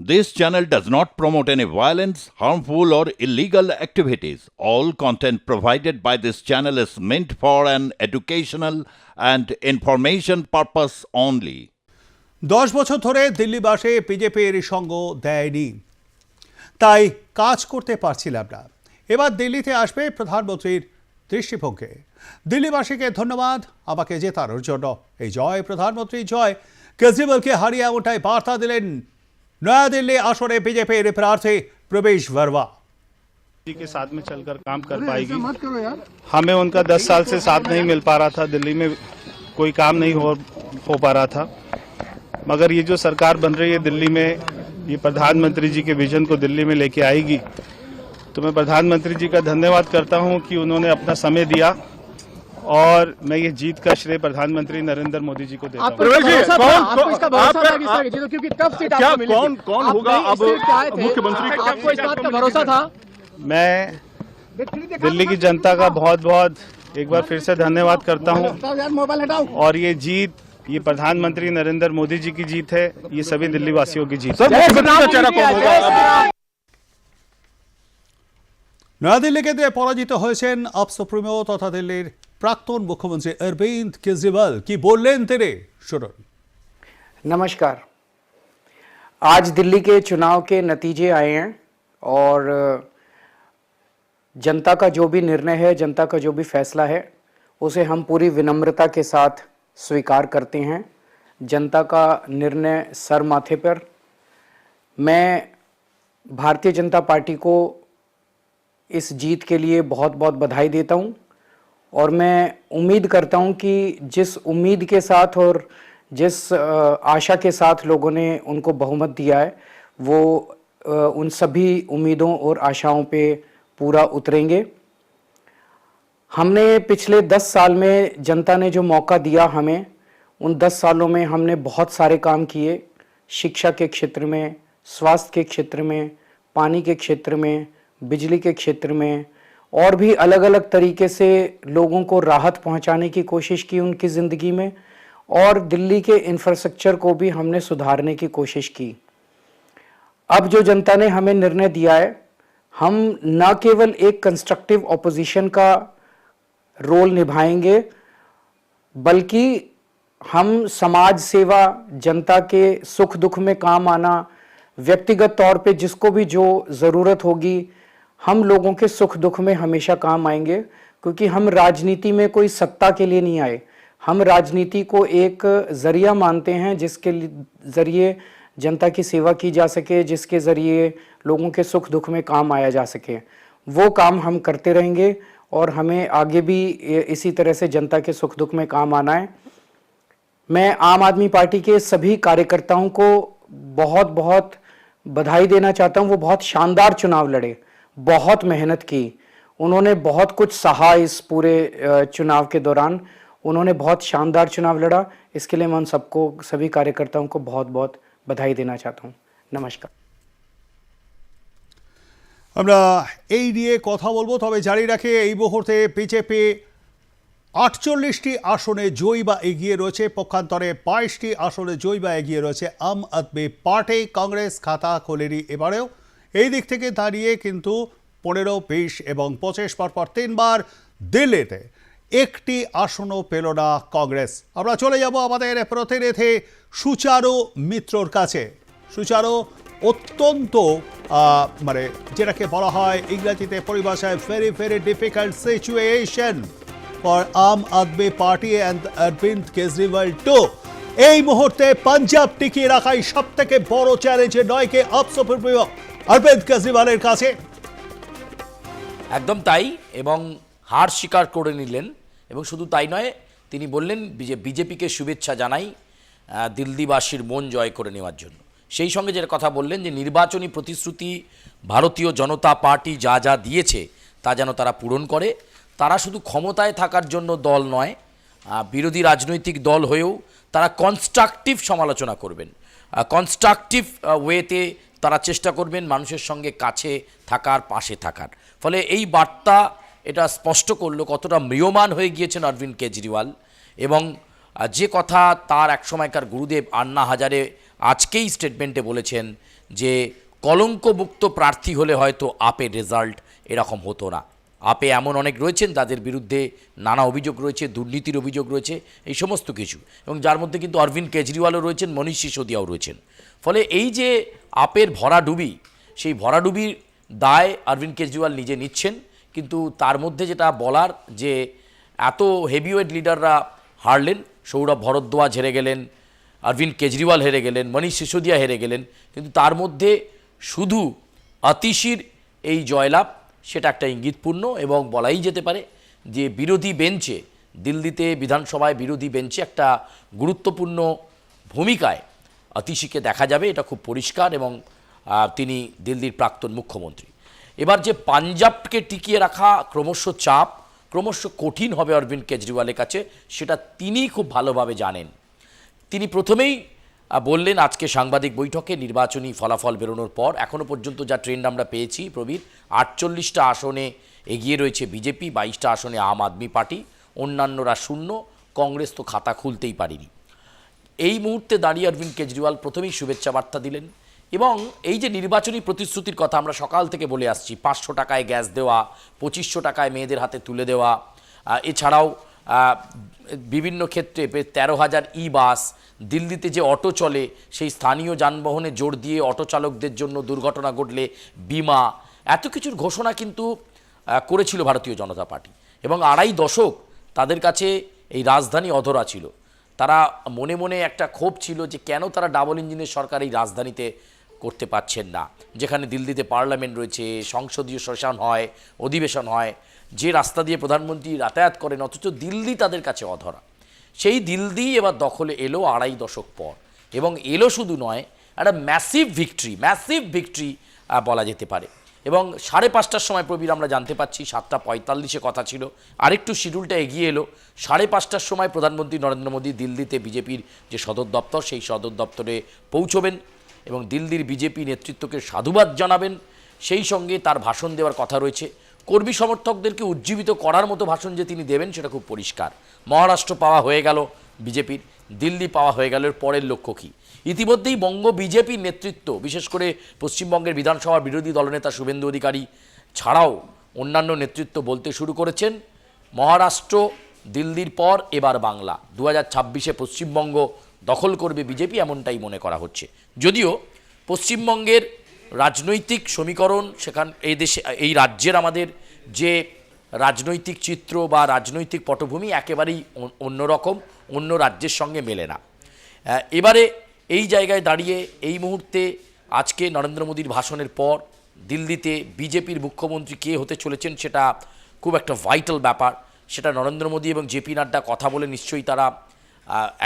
This channel does not promote any violence, harmful, or illegal activities. All content provided by this channel is meant for an educational and information purpose only. 10 বছর ধরে দিল্লিবাসী বিজেপির সঙ্গ দেয়নি, তাই কাজ করতে পারছিলাম না। এবার দিল্লিতে আসবে প্রধানমন্ত্রীর দৃষ্টিভঙ্গি। দিল্লিবাসীকে ধন্যবাদ আমাকে জেতানোর জন্য। এই জয় প্রধানমন্ত্রী জয়। কেজরিওয়ালকে হারিয়ে এমনটাই বার্তা দিলেন নয়াদিল্লি আসনে বিজেপির প্রার্থী প্রবেশ वर्मा। जी के साथ में चलकर काम कर पाएगी। हमें उनका 10 साल से साथ नहीं मिल पा रहा था, दिल्ली में कोई काम नहीं हो पा रहा था, मगर ये जो सरकार बन रही है दिल्ली में, ये प्रधानमंत्री जी के विजन को दिल्ली में लेके आएगी। तो मैं प्रधानमंत्री जी का धन्यवाद करता हूं कि उन्होंने अपना समय दिया, और मैं ये जीत का श्रेय प्रधानमंत्री नरेंद्र मोदी जी को देता हूं। कौन होगा अब मुख्यमंत्री? आपको इस बात का भरोसा था? मैं दिल्ली की जनता का बहुत बहुत एक बार फिर से धन्यवाद करता हूं, और ये जीत ये प्रधानमंत्री नरेंद्र मोदी जी की जीत है, ये सभी दिल्ली वासियों की जीत है। নয়াদিল্লি কেন্দ্রে পরাজিত হয়েছেন আপ সুপ্রিমো তথা দিল্লির প্রাক্তন মুখ্যমন্ত্রী অরবিন্দ কেজরিওয়াল। কি বললেন তিনি, শুনুন। नमस्कार। आज दिल्ली के चुनाव के नतीजे आए हैं, और जनता का जो भी निर्णय है, जनता का जो भी फैसला है, उसे हम पूरी विनम्रता के साथ स्वीकार करते हैं। जनता का निर्णय सर माथे पर। मैं भारतीय जनता पार्टी को इस जीत के लिए बहुत बहुत बधाई देता हूं, और मैं उम्मीद करता हूं कि जिस उम्मीद के साथ और जिस आशा के साथ लोगों ने उनको बहुमत दिया है, वो उन सभी उम्मीदों और आशाओं पे पूरा उतरेंगे। हमने पिछले 10 साल में जनता ने जो मौका दिया हमें, उन 10 सालों में हमने बहुत सारे काम किए। शिक्षा के क्षेत्र में, स्वास्थ्य के क्षेत्र में, पानी के क्षेत्र में, बिजली के क्षेत्र में, और भी अलग अलग तरीके से लोगों को राहत पहुंचाने की कोशिश की उनकी ज़िंदगी में, और दिल्ली के इंफ्रास्ट्रक्चर को भी हमने सुधारने की कोशिश की। अब जो जनता ने हमें निर्णय दिया है, हम न केवल एक कंस्ट्रक्टिव ऑपोजिशन का रोल निभाएंगे, बल्कि हम समाज सेवा, जनता के सुख दुख में काम आना, व्यक्तिगत तौर पे जिसको भी जो ज़रूरत होगी, हम लोगों के सुख दुख में हमेशा काम आएंगे। क्योंकि हम राजनीति में कोई सत्ता के लिए नहीं आए, हम राजनीति को एक ज़रिया मानते हैं जिसके ज़रिए जनता की सेवा की जा सके, जिसके ज़रिए लोगों के सुख दुख में काम आया जा सके। वो काम हम करते रहेंगे, और हमें आगे भी इसी तरह से जनता के सुख दुख में काम आना है। मैं आम आदमी पार्टी के सभी कार्यकर्ताओं को बहुत बहुत बधाई देना चाहता हूं। वो बहुत शानदार चुनाव लड़े, बहुत मेहनत की, उन्होंने बहुत कुछ सहा। इस पूरे चुनाव के दौरान उन्होंने बहुत शानदार चुनाव लड़ा। इसके लिए मैं उन सबको, सभी कार्यकर्ताओं को बहुत बहुत बधाई देना चाहता हूं। नमस्कार। আমরা এই নিয়ে কথা বলবো, তবে জারি রাখে এই মুহূর্তে বিজেপি 48টি আসনে জয়ী বা এগিয়ে রয়েছে, পক্ষান্তরে 22টি আসনে জয়ী বা এগিয়ে রয়েছে আম আদমি পার্টি। কংগ্রেস খাতা খোলেনি এবারেও। এই দিক থেকে দাঁড়িয়ে কিন্তু 15, 20 এবং 25 পরপর 3 বার দিল্লিতে একটি আসনও পেল না কংগ্রেস। আমরা চলে যাব আমাদের প্রতিনিধি সুচারু মিত্রর কাছে। সুচারু, অত্যন্ত মানে যেটাকে বলা হয় ইংরেজিতে পরিভাষায় very very difficult situation for Aam Aadmi Party and Arvind Kejriwal too. এই মুহূর্তে পাঞ্জাব টিকিয়ে রাখাই সব থেকে বড় চ্যালেঞ্জ নয় কে আপ সুপ্রিমো অরবিন্দ কেজরিওয়ালের কাছে? একদম তাই, এবং হার স্বীকার করে নিলেন। এবং শুধু তাই নয়, তিনি বললেন বিজেপিকে শুভেচ্ছা জানাই দিল্লিবাসীর মন জয় করে নেওয়ার জন্য। সেই সঙ্গে যেটা কথা বললেন যে নির্বাচনী প্রতিশ্রুতি ভারতীয় জনতা পার্টি যা যা দিয়েছে তা যেন তারা পূরণ করে। তারা শুধু ক্ষমতায় থাকার জন্য দল নয়, বিরোধী রাজনৈতিক দল হয়েও তারা কনস্ট্রাকটিভ সমালোচনা করবেন, কনস্ট্রাকটিভ ওয়েতে তারা চেষ্টা করবেন মানুষের সঙ্গে কাছে থাকার, পাশে থাকার। ফলে এই বার্তা এটা স্পষ্ট করলো কতটা ম্রিয়মাণ হয়ে গিয়েছেন অরবিন্দ কেজরিওয়াল। এবং যে কথা তার এক সময়কার গুরুদেব আন্না হাজারে আজকেই স্টেটমেন্টে বলেছেন যে কলঙ্কমুক্ত প্রার্থী হলে হয়তো আপের রেজাল্ট এরকম হতো না। আপে এমন অনেক রয়েছেন যাদের বিরুদ্ধে নানা অভিযোগ রয়েছে, দুর্নীতির অভিযোগ রয়েছে, এই সমস্ত কিছু, এবং যার মধ্যে কিন্তু অরবিন্দ কেজরিওয়ালও রয়েছেন, মনীষ সিসোদিয়াও রয়েছেন। ফলে এই যে আপের ভরাডুবি, সেই ভরাডুবির দায় অরবিন্দ কেজরিওয়াল নিজে নিচ্ছেন। কিন্তু তার মধ্যে যেটা বলার, যে এত হেভিওয়েট লিডাররা হারলেন, সৌরভ ভরদ্বাজ হেরে গেলেন, অরবিন্দ কেজরিওয়াল হেরে গেলেন, মনীষ সিসোদিয়া হেরে গেলেন, কিন্তু তার মধ্যে শুধু আতিশির এই জয়লাভ সেটা একটা ইঙ্গিতপূর্ণ, এবং বলাই যেতে পারে যে বিরোধী বেঞ্চে, দিল্লিতে বিধানসভায় বিরোধী বেঞ্চে একটা গুরুত্বপূর্ণ ভূমিকায় আতিশিকে দেখা যাবে, এটা খুব পরিষ্কার। এবং তিনি দিল্লির প্রাক্তন মুখ্যমন্ত্রী। এবার যে পাঞ্জাবকে টিকিয়ে রাখা ক্রমশ চাপ, ক্রমশ কঠিন হবে অরবিন্দ কেজরিওয়ালের কাছে, সেটা তিনি খুব ভালোভাবে জানেন। তিনি প্রথমেই বললেন আজকে সাংবাদিক বৈঠকে, নির্বাচনী ফলাফল বেরোনোর পর এখনও পর্যন্ত যা ট্রেন্ড আমরা পেয়েছি প্রবীর, 48টা আসনে এগিয়ে রয়েছে বিজেপি, 22টা আসনে আম আদমি পার্টি, অন্যান্যরা শূন্য, কংগ্রেস তো খাতা খুলতেই পারেনি। এই মুহূর্তে দাঁড়িয়ে অরবিন্দ কেজরিওয়াল প্রথমেই শুভেচ্ছা বার্তা দিলেন, এবং এই যে নির্বাচনী প্রতিশ্রুতির কথা আমরা সকাল থেকে বলে আসছি, 500 টাকায় গ্যাস দেওয়া, 2500 টাকায় মেয়েদের হাতে তুলে দেওয়া, এছাড়াও বিভিন্ন ক্ষেত্রে 13,000 ই বাস, দিল্লিতে যে অটো চলে সেই স্থানীয় যানবাহনে জোর দিয়ে অটো চালকদের জন্য দুর্ঘটনা ঘটলে বিমা, এত কিছুর ঘোষণা কিন্তু করেছিল ভারতীয় জনতা পার্টি। এবং 2.5 দশক তাদের কাছে এই রাজধানী অধরা ছিল। তারা মনে মনে একটা ক্ষোভ ছিল যে কেন তারা ডাবল ইঞ্জিনের সরকার এই রাজধানীতে করতে পারছেন না, যেখানে দিল্লিতে পার্লামেন্ট রয়েছে, সংসদীয় সেশন হয়, অধিবেশন হয়, যে রাস্তা দিয়ে প্রধানমন্ত্রী যাতায়াত করেন, অথচ দিল্লি তাদের কাছে অধরা। সেই দিল্লি এবার দখলে এলো 2.5 দশক পর, এবং এলো শুধু নয়, একটা ম্যাসিভ ভিক্টরি বলা যেতে পারে। এবং 5:30টার সময় প্রবীর আমরা জানতে পাচ্ছি, 7:45 কথা ছিল, আরেকটু শিডিউলটা এগিয়ে এলো, 5:30টার সময় প্রধানমন্ত্রী নরেন্দ্র মোদী দিল্লিতে বিজেপির যে সদর দপ্তর, সেই সদর দপ্তরে পৌঁছবেন এবং দিল্লির বিজেপি নেতৃত্বকে সাধুবাদ জানাবেন। সেই সঙ্গে তার ভাষণ দেওয়ার কথা রয়েছে। কর্মী সমর্থকদেরকে উজ্জীবিত করার মতো ভাষণ যে তিনি দেবেন সেটা খুব পরিষ্কার। মহারাষ্ট্র পাওয়া হয়ে গেল বিজেপির, দিল্লি পাওয়া হয়ে গেল, এর পরের লক্ষ্য কী? ইতিমধ্যেই বঙ্গ বিজেপির নেতৃত্ব, বিশেষ করে পশ্চিমবঙ্গের বিধানসভার বিরোধী দলনেতা শুভেন্দু অধিকারী ছাড়াও অন্যান্য নেতৃত্ব বলতে শুরু করেছেন, মহারাষ্ট্র দিল্লির পর এবার বাংলা, 2026-এ পশ্চিমবঙ্গ দখল করবে বিজেপি, এমনটাই মনে করা হচ্ছে। যদিও পশ্চিমবঙ্গের রাজনৈতিক সমীকরণ, এই দেশে, এই রাজ্যের আমাদের যে রাজনৈতিক চিত্র বা রাজনৈতিক পটভূমি একেবারেই অন্যরকম, অন্য রাজ্যের সঙ্গে মেলে না। এবারে এই জায়গায় দাঁড়িয়ে এই মুহূর্তে আজকে নরেন্দ্র মোদীর ভাষণের পর দিল্লিতে বিজেপির মুখ্যমন্ত্রী কে হতে চলেছেন সেটা খুব একটা ভাইটাল ব্যাপার। সেটা নরেন্দ্র মোদী এবং জেপি নাড্ডা কথা বলে নিশ্চয়ই তারা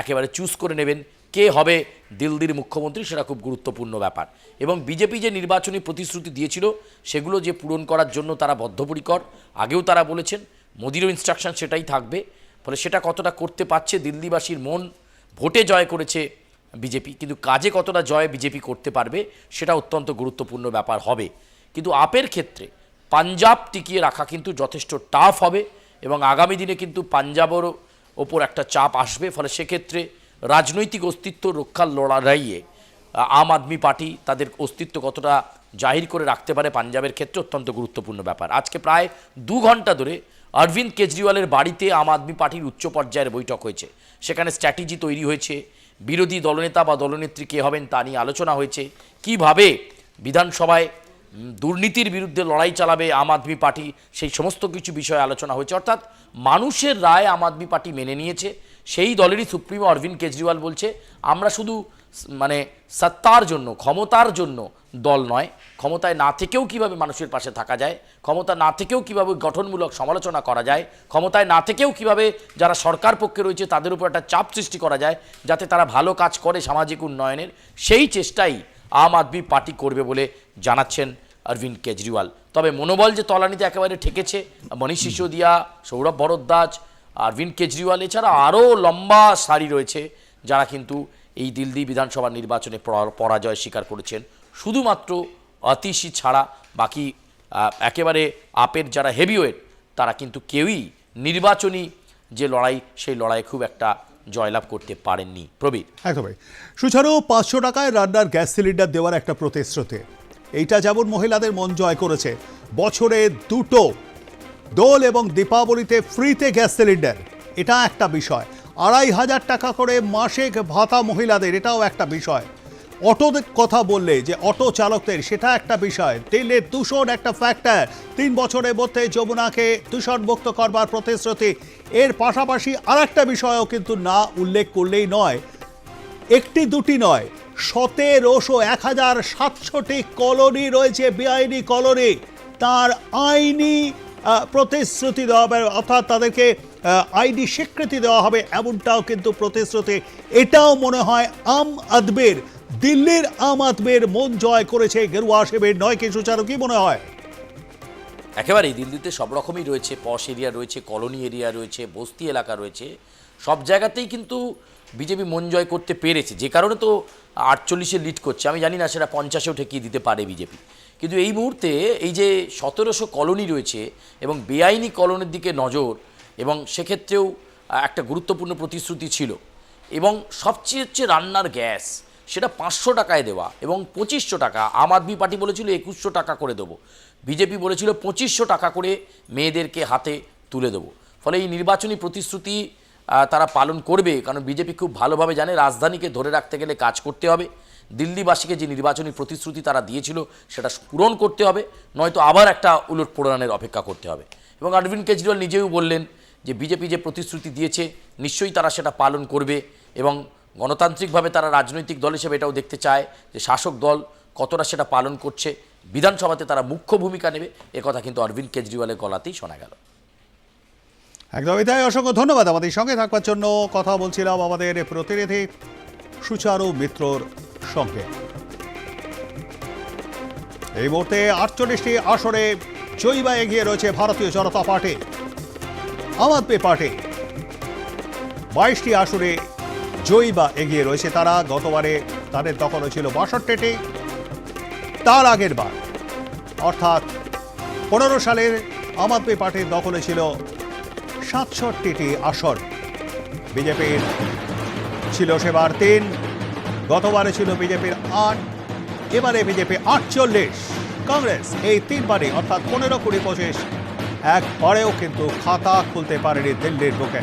একেবারে চুজ করে নেবেন কে হবে দিল্লির মুখ্যমন্ত্রী, সেটা খুব গুরুত্বপূর্ণ ব্যাপার। এবং বিজেপি যে নির্বাচনী প্রতিশ্রুতি দিয়েছিল সেগুলো যে পূরণ করার জন্য তারা বদ্ধপরিকর, আগেও তারা বলেছেন, মোদিরও ইনস্ট্রাকশন সেটাই থাকবে। ফলে সেটা কতটা করতে পারছে দিল্লিবাসীর মন, ভোটে জয় করেছে বিজেপি, কিন্তু কাজে কতটা জয় বিজেপি করতে পারবে সেটা অত্যন্ত গুরুত্বপূর্ণ ব্যাপার হবে। কিন্তু আপের ক্ষেত্রে পাঞ্জাব টিকিয়ে রাখা কিন্তু যথেষ্ট টাফ হবে, এবং আগামী দিনে কিন্তু পাঞ্জাবের ওপর একটা চাপ আসবে। ফলে সেক্ষেত্রে রাজনৈতিক অস্তিত্ব রক্ষার লড়াইয়ে আম আদমি পার্টি তাদের অস্তিত্ব কতটা জাহির করে রাখতে পারে পাঞ্জাবের ক্ষেত্রে অত্যন্ত গুরুত্বপূর্ণ ব্যাপার। আজকে প্রায় 2 ঘন্টা ধরে অরবিন্দ কেজরিওয়ালের বাড়িতে আম আদমি পার্টির উচ্চ পর্যায়ের বৈঠক হয়েছে। সেখানে স্ট্র্যাটেজি তৈরি হয়েছে, বিরোধী দলনেতা বা দলনেত্রী কে হবেন তা নিয়ে আলোচনা হয়েছে, কিভাবে বিধানসভায় দুর্নীতির বিরুদ্ধে লড়াই চালাবে আম আদমি পার্টি, সেই সমস্ত কিছু বিষয়ে আলোচনা হয়েছে। অর্থাৎ মানুষের রায় আম আদমি পার্টি মেনে নিয়েছে। সেই দলেরই সুপ্রিমো অরবিন্দ কেজরিওয়াল বলছে, আমরা শুধু সত্তার জন্য, ক্ষমতার জন্য দল নয়, ক্ষমতায় না থেকেও কিভাবে মানুষের পাশে থাকা যায়, ক্ষমতা না থেকেও কিভাবে গঠনমূলক সমালোচনা করা যায়, ক্ষমতায় না থেকেও কিভাবে যারা সরকার পক্ষে রয়েছে তাদের উপর একটা চাপ সৃষ্টি করা যায় যাতে তারা ভালো কাজ করে সামাজিক উন্নয়নের, সেই চেষ্টাই আম আদমি পার্টি করবে বলে জানাচ্ছেন অরবিন্দ কেজরিওয়াল। তবে মনোবল যে তলানিতে একেবারে ঠেকেছে, মনীষ সিসোদিয়া, সৌরভ ভরদ্বাজ, অরবিন্দ কেজরিওয়াল, এছাড়া আরও লম্বা সারি রয়েছে যারা কিন্তু এই দিল্লি বিধানসভা নির্বাচনে পরাজয় স্বীকার করেছেন। শুধুমাত্র আতিশি ছাড়া বাকি একেবারে আপের যারা হেভিওয়েট তারা কিন্তু কেউই নির্বাচনী যে লড়াই সেই লড়াইয়ে খুব একটা জয়লাভ করতে পারেননি। প্রবীর। একদমই সুচারু 500 টাকায় রান্নার গ্যাস সিলিন্ডার দেওয়ার একটা প্রতিশ্রুতি, এইটা যেমন মহিলাদের মন জয় করেছে। বছরে 2টো দোল এবং দীপাবলিতে ফ্রিতে গ্যাস সিলিন্ডার, এটা একটা বিষয়। 2500 টাকা করে মাসিক ভাতা মহিলাদের, এটাও একটা বিষয়। অটোদের কথা বললে যে অটো চালকদের, সেটা একটা বিষয়। তেলের দূষণ একটা ফ্যাক্টর। 3 বছরের মধ্যে যমুনাকে দূষণমুক্ত করবার প্রতিশ্রুতি। এর পাশাপাশি আর একটা বিষয়ও কিন্তু না উল্লেখ করলেই নয়, একটি দুটি নয়, 1700-1700টি কলোনি রয়েছে, বেআইনি কলোনি। তার আইনি প্রতিশ্রুতি দেওয়া হবে, অর্থাৎ তাদেরকে আইনি স্বীকৃতি দেওয়া হবে, এমনটাও কিন্তু প্রতিশ্রুতি। এটাও মনে হয় আম আদমির, দিল্লির আম আদমির মন জয় করেছে গেরুয়া শিবির, নয় কি সুচারু? কি মনে হয়? একেবারেই দিল্লিতে সব রকমই রয়েছে, পশ এরিয়া রয়েছে, কলোনি এরিয়া রয়েছে, বস্তি এলাকা রয়েছে, সব জায়গাতেই কিন্তু বিজেপি মন জয় করতে পেরেছে। যে কারণে তো 48-এ লিড করছে। আমি জানি না সেটা 50-এও ঠেকিয়ে দিতে পারে বিজেপি, কিন্তু এই মুহূর্তে এই যে 1700 কলোনি রয়েছে এবং বেআইনি কলোনির দিকে নজর, এবং সেক্ষেত্রেও একটা গুরুত্বপূর্ণ প্রতিশ্রুতি ছিল। এবং সবচেয়ে হচ্ছে রান্নার গ্যাস, সেটা 500 টাকায় দেওয়া এবং 2500 টাকা। আম আদমি পার্টি বলেছিল 2100 টাকা করে দেবো, বিজেপি বলেছিল 2500 টাকা করে মেয়েদেরকে হাতে তুলে দেবো। ফলে এই নির্বাচনী প্রতিশ্রুতি তারা পালন করবে, কারণ বিজেপি খুব ভালোভাবে জানে রাজধানীকে ধরে রাখতে গেলে কাজ করতে হবে। দিল্লিবাসীকে যে নির্বাচনী প্রতিশ্রুতি তারা দিয়েছিল সেটা পূরণ করতে হবে, নয়তো আবার একটা উলটপোড়ানের অপেক্ষা করতে হবে। এবং অরবিন্দ কেজরিওয়াল নিজেও বললেন যে বিজেপি যে প্রতিশ্রুতি দিয়েছে নিশ্চয়ই তারা সেটা পালন করবে, এবং গণতান্ত্রিকভাবে তারা রাজনৈতিক দল হিসেবে এটাও দেখতে চায় যে শাসক দল কতটা সেটা পালন করছে। বিধানসভাতে তারা মুখ্য ভূমিকা নেবে, একথা কিন্তু অরবিন্দ কেজরিওয়ালের গলাতেই শোনা গেল। একদমই তাই, অসংখ্য ধন্যবাদ আমাদের সঙ্গে থাকবার জন্য। কথা বলছিলাম আমাদের প্রতিনিধি সুচারু মিত্রর সঙ্গে। এই মুহূর্তে 48টি আসনে জয়ী বা এগিয়ে রয়েছে ভারতীয় জনতা পার্টি। আম আদমি পার্টি 22টি আসনে জয়ী বা এগিয়ে রয়েছে তারা। গতবারে তাদের দখল ছিল 62টি, তার আগের বার অর্থাৎ 15 সালের আম আদমি পার্টির দখলে ছিল 67টি আসন। বিজেপির ছিল সেবার 3, গতবারে ছিল বিজেপির 8, এবারে বিজেপি 48। কংগ্রেস এই 3 বারে অর্থাৎ 15, 20, 25 একবারেও কিন্তু খাতা খুলতে পারেনি দিল্লির বুকে।